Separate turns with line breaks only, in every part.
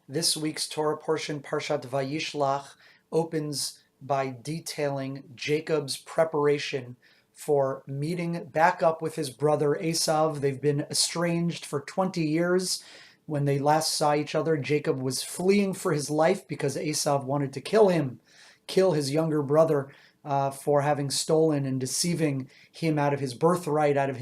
This week's Torah portion, Parshat Vayishlach, opens by detailing Jacob's preparation for meeting back up with his brother Esau. They've been estranged for 20 years. When they last saw each other, Jacob was fleeing for his life because Esau wanted to kill his younger brother for having stolen and deceiving him out of his birthright, out of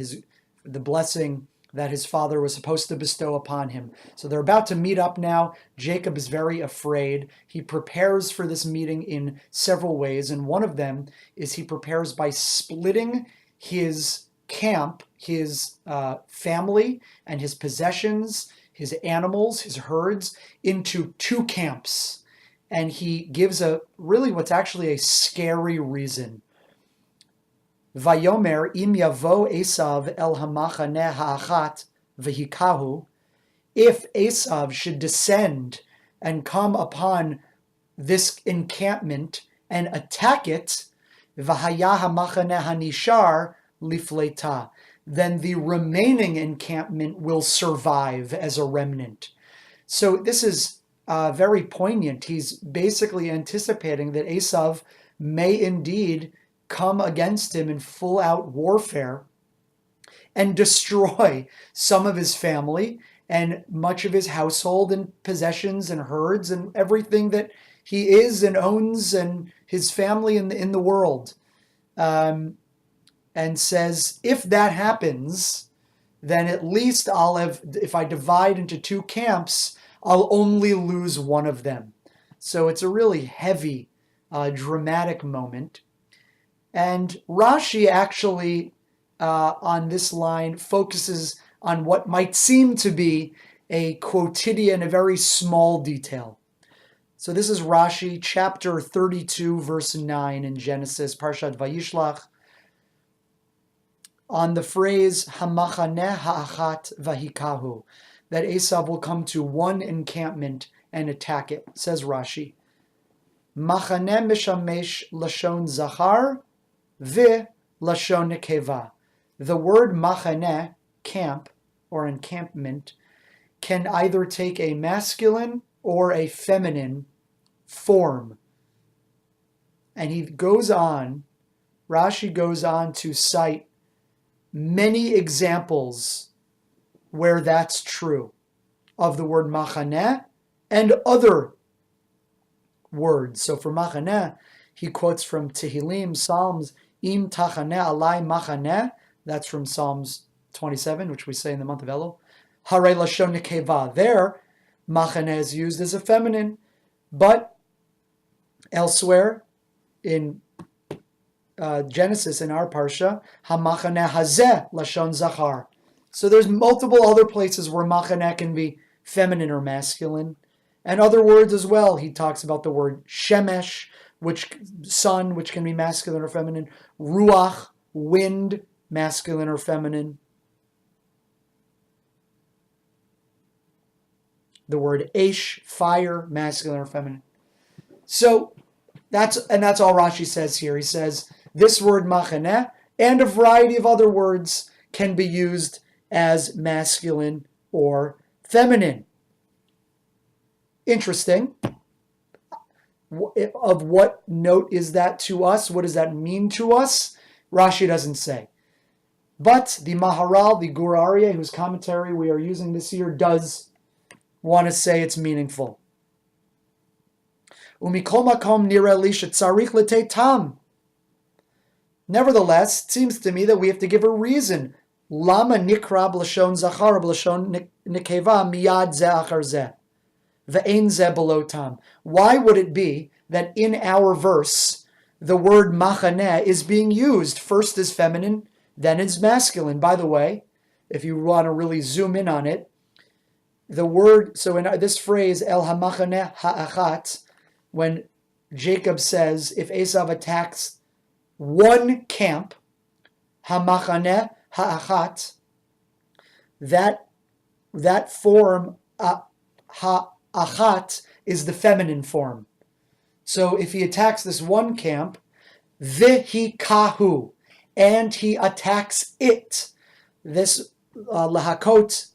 the blessing that his father was supposed to bestow upon him. So they're about to meet up now. Jacob is very afraid. He prepares for this meeting in several ways, and one of them is he prepares by splitting his camp, his family, and his possessions, his animals, his herds, into two camps. And he gives what's actually a scary reason. Vayomer im yavo Esau el hamachane ha'achat והכהו, if Esau should descend and come upon this encampment and attack it, v'haya hamachane hanishar lifleta, then the remaining encampment will survive as a remnant. So this is very poignant. He's basically anticipating that Esau may indeed come against him in full-out warfare and destroy some of his family and much of his household and possessions and herds and everything that he is and owns and his family in the world. And says, if that happens, then at least if I divide into two camps, I'll only lose one of them. So it's a really heavy, dramatic moment. And Rashi actually, on this line, focuses on what might seem to be a quotidian, a very small detail. So this is Rashi, chapter 32, verse 9 in Genesis, Parshat Vayishlach, on the phrase, המחנה האחת והכהו, that Esau will come to one encampment and attack it. Says Rashi, מחנה משמש לשון זכר, lashon nekeva. The word מחנה, camp or encampment, can either take a masculine or a feminine form. And Rashi goes on to cite many examples where that's true of the word מחנה and other words. So for מחנה, he quotes from Tehillim, Psalms, Im tachane alai מחנה, that's from Psalms 27, which we say in the month of Elul. Harei lashon nekeva. There, מחנה is used as a feminine, but elsewhere in Genesis, in our Parsha, hamachane hazeh lashon zachar. So there's multiple other places where מחנה can be feminine or masculine, and other words as well. He talks about the word shemesh, sun, which can be masculine or feminine, ruach, wind, masculine or feminine. The word eish, fire, masculine or feminine. So that's all Rashi says here. He says this word מחנה and a variety of other words can be used as masculine or feminine. Interesting. Of what note is that to us? What does that mean to us? Rashi doesn't say. But the Maharal, the Gur Aryeh, whose commentary we are using this year, does want to say it's meaningful. Umikol makom nireh li shetzarich letei tam. Nevertheless, it seems to me that we have to give a reason. Lama nikra b'lashon zachar b'lashon nekeva miyad ze achar ze. Ve'ein ze below tam. Why would it be that in our verse the word מחנה is being used first as feminine, then as masculine? By the way, if you want to really zoom in on it, the word, so in this phrase, el hamachane ha'achat, when Jacob says, if Esau attacks one camp, hamachane ha'achat, that form, ha'achat, is the feminine form. So if he attacks this one camp, והכהו, and he attacks it, this lahakot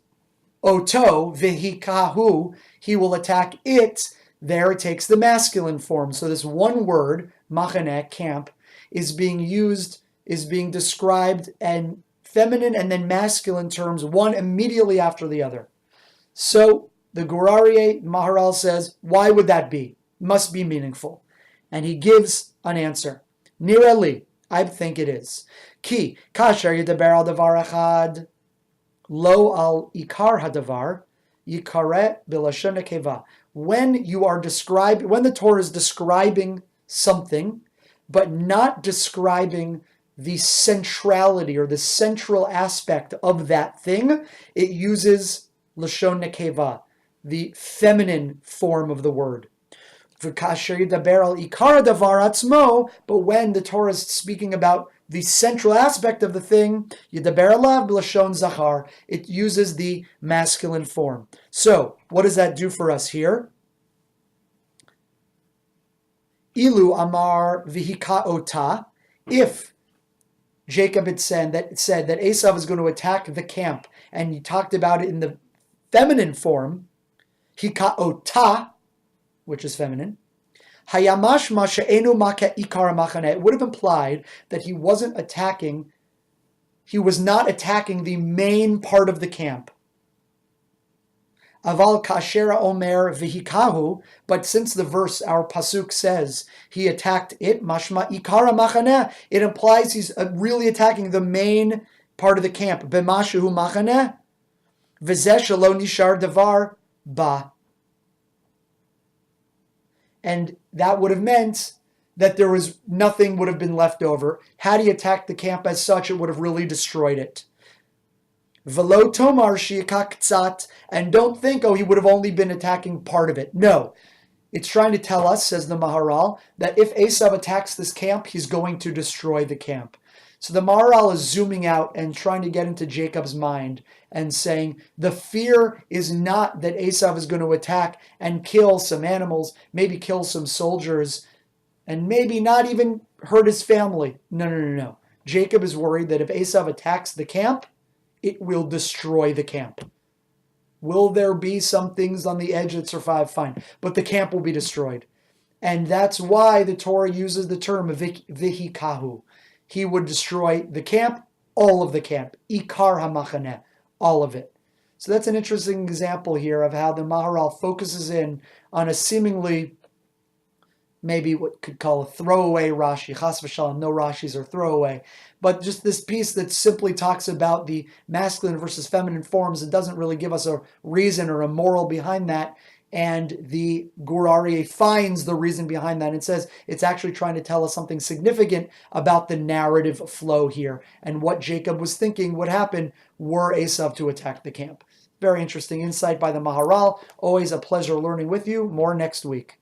oto v'hikahu, he will attack it. There it takes the masculine form. So this one word, מחנה, camp, is being used, is being described in feminine and then masculine terms, one immediately after the other. So the Gur Aryeh Maharal says, why would that be? Must be meaningful. And he gives an answer. Nira li, I think it is. Ki, kasher yedaber al davar echad, lo al ikar hadavar, yikare b'lashon nekeva. When the Torah is describing something, but not describing the centrality or the central aspect of that thing, it uses lashon nekeva, the feminine form of the word. But when the Torah is speaking about the central aspect of the thing, it uses the masculine form. So, what does that do for us here? Ilu amar vihikaota, if Jacob had said that Esau is going to attack the camp, and he talked about it in the feminine form, hikaota, which is feminine, hayamash masha'enu maka ikar machane, it would have implied that he was not attacking the main part of the camp. Aval kashera omer v'hikahu, but since the verse, our pasuk says, he attacked it, mashma ikara machane, it implies he's really attacking the main part of the camp. B'mashu machane, v'zeh shelo nishar davar ba. And that would have meant that nothing would have been left over. Had he attacked the camp as such, it would have really destroyed it. Velo tomar shi'akaktzat, and don't think, he would have only been attacking part of it. No, it's trying to tell us, says the Maharal, that if Esau attacks this camp, he's going to destroy the camp. So the Maharal is zooming out and trying to get into Jacob's mind and saying the fear is not that Esau is going to attack and kill some animals, maybe kill some soldiers, and maybe not even hurt his family. No. Jacob is worried that if Esau attacks the camp, it will destroy the camp. Will there be some things on the edge that survive? Fine. But the camp will be destroyed. And that's why the Torah uses the term vihikahu. He would destroy the camp, all of the camp. Ikar hamachane, all of it. So that's an interesting example here of how the Maharal focuses in on a seemingly, maybe what could call a throwaway Rashi. Chas v'shalom, no Rashis are throwaway. But just this piece that simply talks about the masculine versus feminine forms and doesn't really give us a reason or a moral behind that. And the Gur Aryeh finds the reason behind that and says it's actually trying to tell us something significant about the narrative flow here and what Jacob was thinking would happen were Esau to attack the camp. Very interesting insight by the Maharal. Always a pleasure learning with you. More next week.